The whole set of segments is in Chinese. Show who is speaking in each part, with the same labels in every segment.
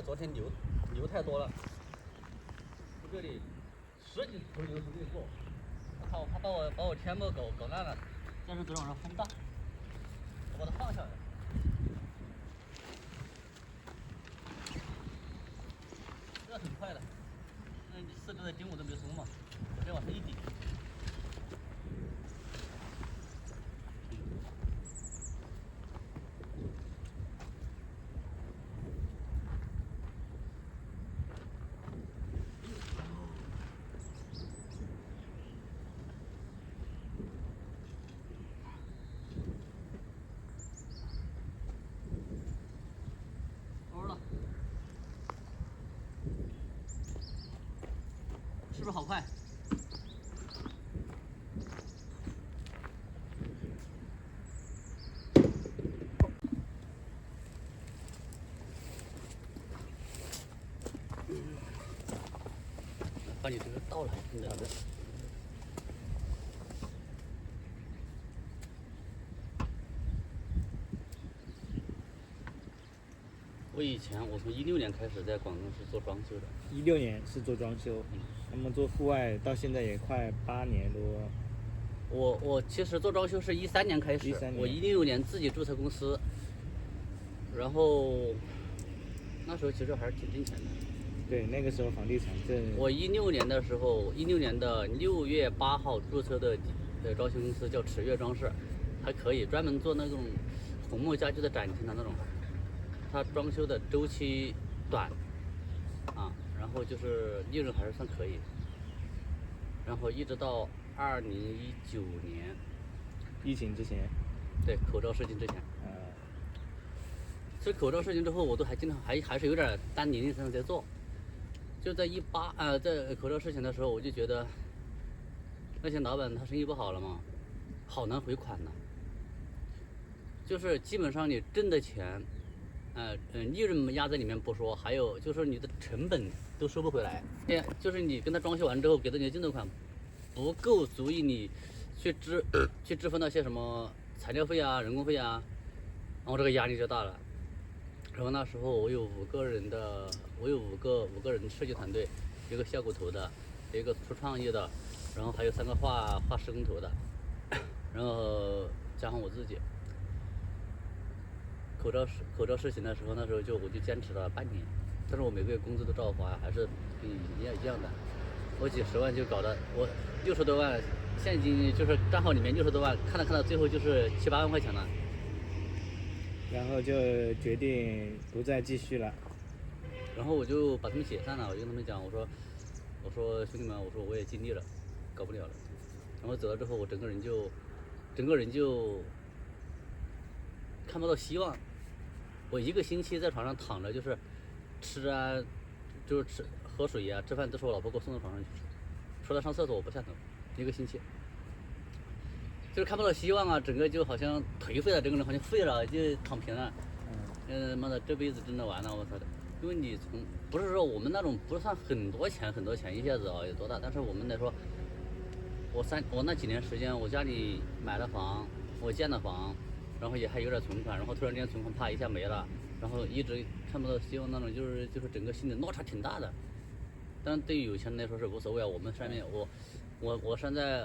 Speaker 1: 昨天牛太多了，这里10几头牛从这里过，我靠，他把我天幕搞烂了，但是昨天晚上风大，我把它放下来。这很快的，那你4只的筋我都没松嘛，我这往上一顶。是不是好快？把你这个倒了，好的。我从16年开始在广东是做装修的。
Speaker 2: 16年是做装修，那么做户外到现在也快8年多。
Speaker 1: 我其实做装修是13年开始
Speaker 2: ，13年
Speaker 1: 我16年自己注册公司，然后那时候其实还是挺挣钱的。
Speaker 2: 对，那个时候房地产正。
Speaker 1: 我16年的时候，16年的6月8号注册的装修公司叫池悦装饰，还可以专门做那种红木家具的展厅的那种。它装修的周期短，然后就是利润还是算可以。然后一直到2019年，
Speaker 2: 疫情之前。
Speaker 1: 对，口罩事情之前。其实口罩事情之后，我都还经常还是有点零零散散在做。就在在口罩事情的时候，我就觉得那些老板他生意不好了嘛，好难回款的。就是基本上你挣的钱，利润压在里面不说，还有就是你的成本都收不回来。就是你跟他装修完之后给的你的进度款，不够足以你去支付那些什么材料费啊、人工费啊，然后这个压力就大了。然后那时候我有5个人的设计团队，一个效果图的，一个出创意的，然后还有3个画施工图的，然后加上我自己。口罩实行的时候，那时候我就坚持了半年，但是我每个月工资都照发，还是一样的。我几十万就搞得我60多万现金，就是账号里面60多万，看到最后就是7、8万块钱了。
Speaker 2: 然后就决定不再继续了。
Speaker 1: 然后我就把他们解散了，我就跟他们讲，我说兄弟们，我说我也尽力了，搞不了了。然后走了之后，我整个人就看不到希望。我1个星期在床上躺着，就是吃啊，就是喝水啊，吃饭都是我老婆给我送到床上去吃，除了上厕所我不下头，1个星期，就是看不到希望啊，整个就好像颓废了，整个人好像废了，就躺平了。妈的，这辈子真的完了，我操的！因为你不是说我们那种不算很多钱一下子有多大，但是我们来说，我那几年时间，我家里买了房，我建了房。然后也还有点存款，然后突然间存款啪一下没了，然后一直看不到希望那种，就是整个心理落差挺大的。但对于有钱人来说是无所谓啊。我们上面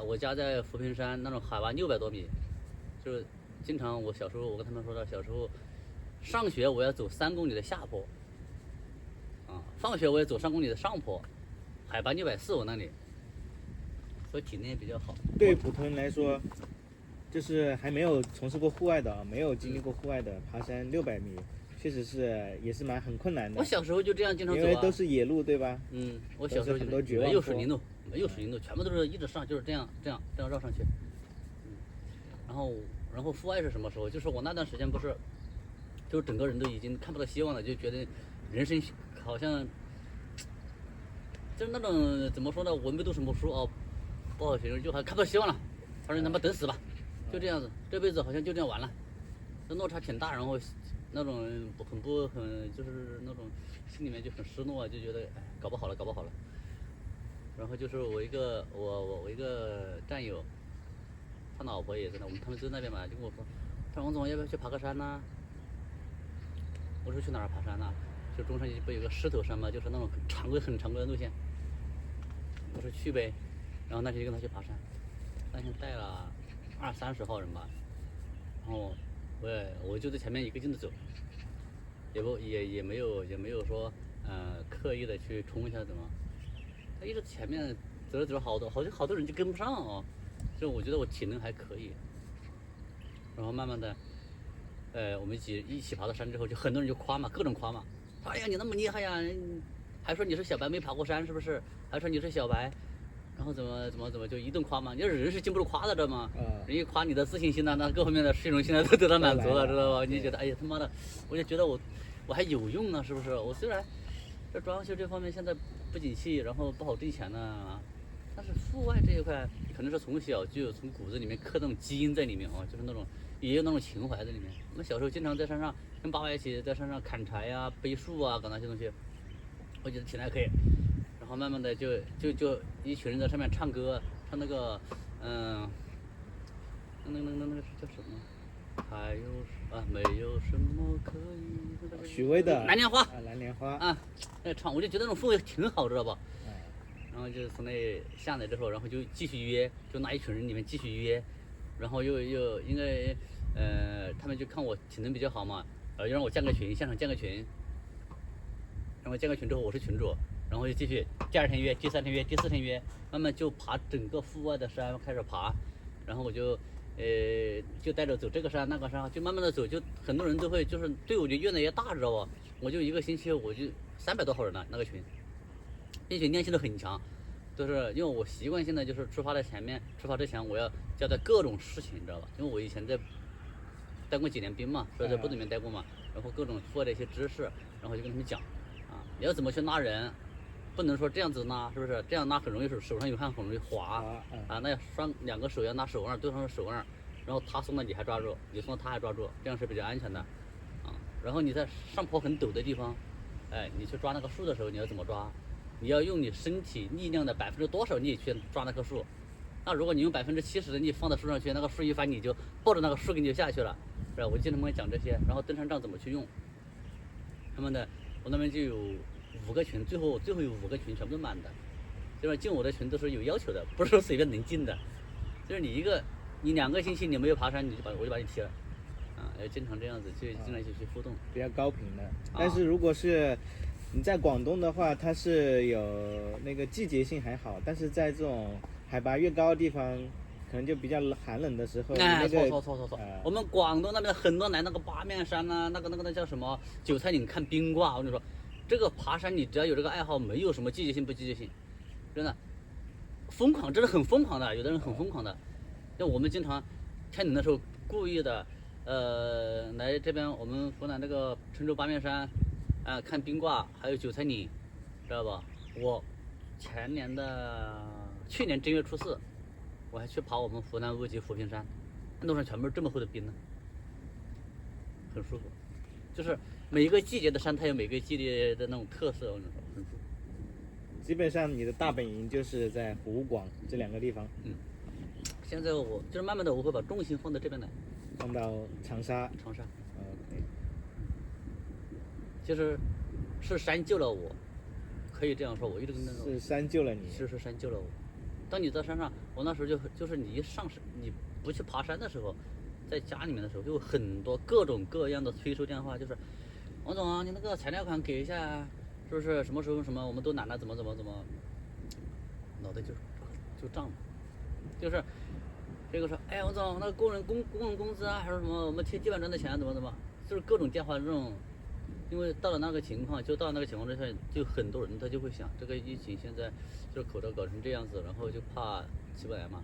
Speaker 1: 我家在浮萍山那种海拔600多米，就是经常我小时候我跟他们说的，小时候上学我要走3公里的下坡，放学我也走3公里的上坡，海拔640我那里，所以体能也比较好。
Speaker 2: 对普通人来说。就是还没有从事过户外的，没有经历过户外的爬山600米，确实也是很困难的。
Speaker 1: 我小时候就这样经常走
Speaker 2: 因为都是野路，对吧？
Speaker 1: 我小时候
Speaker 2: 很多绝望坡，
Speaker 1: 没有水泥路，全部都是一直上，就是这样绕上去。然后户外是什么时候？就是我那段时间不是，就是整个人都已经看不到希望了，就觉得人生好像就是那种怎么说呢，我没读什么书啊，不好形容，就还看不到希望了，反正他妈等死吧。就这样子，这辈子好像就这样完了，这落差挺大，然后那种就是那种心里面就很失落，就觉得搞不好了。然后就是我一个战友，他老婆也在那，他们就在那边嘛，就跟我说，王总要不要去爬个山呢？我说去哪儿爬山呢？就中山区不有个狮头山嘛，就是那种很常规的路线。我说去呗，然后那天就跟他去爬山，那天带了20-30号人吧，然后我就在前面一个劲的走，也没有说刻意的去冲一下怎么，他一直前面走着走着好多人就跟不上哦，就我觉得我体能还可以，然后慢慢的，我们一起爬到山之后，就很多人就夸嘛，各种夸嘛，哎呀你那么厉害呀，还说你是小白没爬过山是不是？还说你是小白。然后怎么就一顿夸嘛？你要是人是经不住夸的，知道吗？人一夸你的自信心呐，那各方面的虚荣心呢都得到满足了，知道吧？你觉得哎呀他妈的，我就觉得我还有用啊，是不是？我虽然这装修这方面现在不景气，然后不好挣钱呢，但是户外这一块可能是从小就有从骨子里面刻那种基因在里面啊，就是那种也有那种情怀在里面。我们小时候经常在山上跟爸爸一起在山上砍柴呀、背树啊，搞那些东西，我觉得体能还可以。然后慢慢的就一群人在上面唱歌，唱那个那个叫什么？还有没有什么可以？
Speaker 2: 许巍的
Speaker 1: 蓝莲花。
Speaker 2: 蓝莲花
Speaker 1: 啊，那唱我就觉得那种氛围挺好，知道吧？然后就从那下来之后，然后就继续约，就那一群人里面继续约，然后又因为他们就看我体能比较好嘛，又让我建个群，现场建个群，然后建个群之后我是群主。然后就继续，第2天约，第3天约，第4天约，慢慢就爬整个户外的山开始爬，然后我就就带着走这个山那个山，就慢慢的走，就很多人都会就是队伍就越来越大，知道吧？我就一个星期我就300多号人了那个群，并且练习的很强，就是因为我习惯性的就是出发之前我要交代各种事情，你知道吧？因为我以前在当过几年兵嘛，所以在部队里面待过嘛，然后各种户外的一些知识，然后就跟他们讲啊，你要怎么去拉人。不能说这样子拉，是不是？这样拉很容易手上有汗，很容易滑啊。那要2个手要拉手腕，对方是手腕，然后他松了你还抓住，你松了他还抓住，这样是比较安全的啊。然后你在上坡很陡的地方，你去抓那个树的时候，你要怎么抓？你要用你身体力量的多少力去抓那棵树。那如果你用70%的力放在树上去，那个树一翻，你就抱着那个树根就下去了，是吧？我经常跟他讲这些，然后登山杖怎么去用。他们的我那边就有5个群，最后有5个群全部都满的，就是进我的群都是有要求的，不是说随便能进的。就是你2个星期你没有爬山，我就把你踢了，要经常这样子去经常去互动，
Speaker 2: 比较高频的。但是如果是你在广东的话，它是有那个季节性还好，但是在这种海拔越高的地方，可能就比较寒冷的时候，
Speaker 1: 错，我们广东那边很多来那个八面山啊，那个叫什么韭菜岭看冰挂，我跟你说。这个爬山，你只要有这个爱好，没有什么季节性不季节性，真的疯狂，真的很疯狂的，有的人很疯狂的。像我们经常天冷的时候，故意的，来这边我们湖南这个郴州八面山，看冰挂，还有韭菜岭，知道吧？我去年正月初4，我还去爬我们湖南乌鸡浮萍山，路上全部是这么厚的冰呢，很舒服，就是。每一个季节的山，它有每个季节的那种特色，很舒服。
Speaker 2: 基本上你的大本营就是在湖广这2个地方。
Speaker 1: 现在我就是慢慢的，我会把重心放到这边来，
Speaker 2: 放到长沙。
Speaker 1: OK。就是山救了我，可以这样说，我一直跟他说。
Speaker 2: 是山救了你。
Speaker 1: 是山救了我。当你在山上，我那时候就是你一上山，你不去爬山的时候，在家里面的时候，就有很多各种各样的催促电话，就是。王总，你那个材料款给一下，是不是？什么时候什么我们都懒了，怎么，脑袋就胀了，就是这个说，哎，王总，那个工人工资啊，还是什么，我们贴基本赚的钱怎么，就是各种电话这种，因为到了那个情况之下，就很多人他就会想，这个疫情现在就是口罩搞成这样子，然后就怕起不来嘛，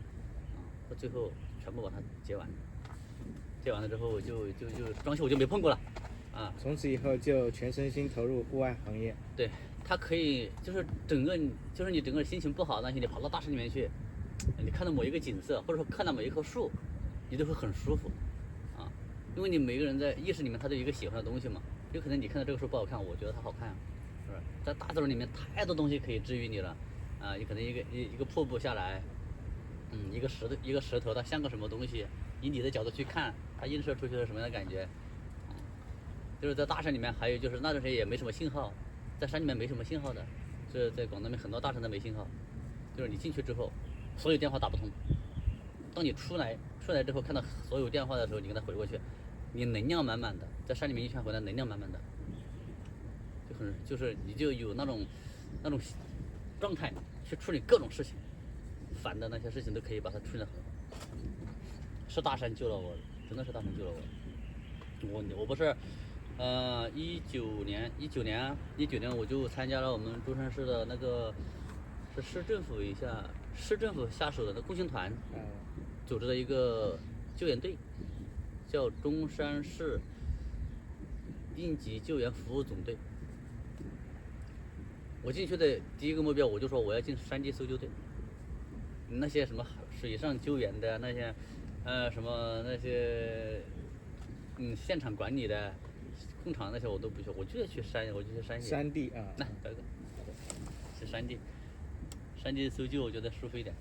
Speaker 1: 到最后全部把它结完了之后就装修我就没碰过了。
Speaker 2: 从此以后就全身心投入户外行业。
Speaker 1: 对，它可以就是你整个心情不好那些，你跑到大山里面去，你看到某一个景色，或者说看到某一棵树，你都会很舒服，因为你每个人在意识里面他都有一个喜欢的东西嘛。有可能你看到这个树不好看，我觉得它好看，是不是？在大自然里面太多东西可以治愈你了，有可能一个瀑布下来，一个石头它像个什么东西，以你的角度去看，它映射出去是什么样的感觉？就是在大山里面，还有就是那段时间也没什么信号，在山里面没什么信号的，这在广东那边很多大山都没信号，就是你进去之后，所有电话打不通。当你出来之后，看到所有电话的时候，你跟他回过去，你能量满满的，在山里面一圈回来，能量满满的，就是你就有那种状态去处理各种事情，烦的那些事情都可以把它处理得很好。是大山救了我，真的是大山救了我。我不是，19年我就参加了我们中山市的那个是市政府下属的那共青团组织的一个救援队，叫中山市应急救援服务总队。我进去的第一个目标，我就说我要进山地搜救队。那些什么水上救援的那些，什么那些，现场管理的，控场那些我都不去，我就要去山野。
Speaker 2: 山地啊。
Speaker 1: 那去山地搜救，我觉得舒服一点。